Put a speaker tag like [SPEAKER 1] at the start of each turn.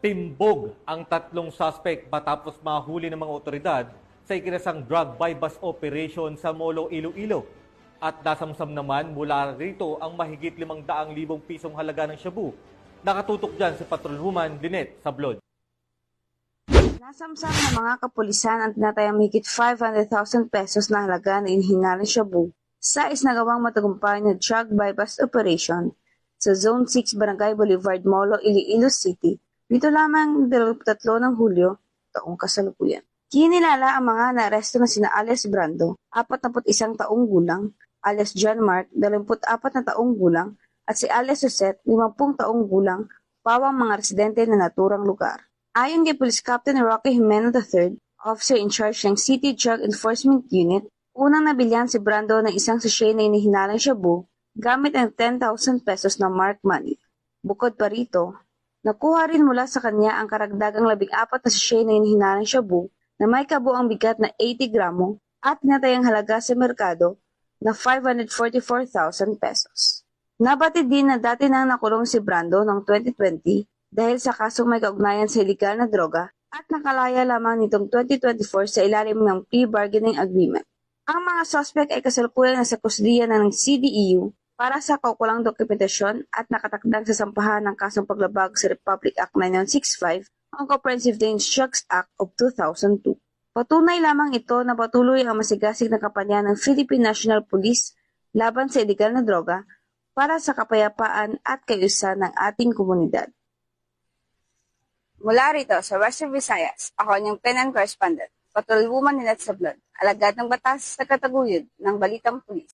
[SPEAKER 1] Timbog ang tatlong suspect matapos mahuli ng mga otoridad sa ikinasang drug buy-bust operation sa Molo, Iloilo. At nasamsam naman mula rito ang mahigit 500,000 pisong halaga ng shabu. Nakatutok dyan si Patrolwoman Lynette Sablod.
[SPEAKER 2] Nasamsam ng mga kapulisan ang tinatayang mahigit 500,000 pesos na halaga na inihinga ng shabu sa isinagawang matagumpay na drug buy-bust operation sa Zone 6 Barangay Boulevard, Molo, Iloilo City. Dito lamang 23 ng Hulyo, taong kasalukuyan. Kinilala ang mga naaresto na sina alias Brando, 41 taong gulang, alias John Mark, 24 na taong gulang, at si alias Josette, 50 taong gulang, pawang mga residente na naturang lugar. Ayon kay Police Captain Rocky Jimeno III, officer in charge ng City Drug Enforcement Unit, unang nabilhan si Brando ng isang sachet na inihinalang shabu gamit ang 10,000 pesos na marked money. Bukod pa rito, nakuha rin mula sa kanya ang karagdagang 14 na sachet na inihinalang shabu na may kabuang bigat na 80 gramo at tinatayang halaga sa merkado na 544,000 pesos. Nabatid din na dati nang nakulong si Brando noong 2020 dahil sa kasong may kaugnayan sa iligal na droga at nakalaya lamang nitong 2024 sa ilalim ng plea bargaining agreement. Ang mga suspect ay kasalukuyan na sa kusdiya ng CDEU para sa kaukulang dokumentasyon at nakatakdang sa sampahan ng kasong paglabag sa Republic Act 9165 ang Comprehensive Dangerous Drugs Act of 2002. Patunay lamang ito na patuloy ang masigasig na kampanya ng Philippine National Police laban sa iligal na droga para sa kapayapaan at kaayusan ng ating komunidad.
[SPEAKER 3] Mula rito sa Western Visayas, ako ang PNN correspondent, Patrolwoman Lynette Sablod, alagad ng batas sa kataguyod ng Balitang Pulis.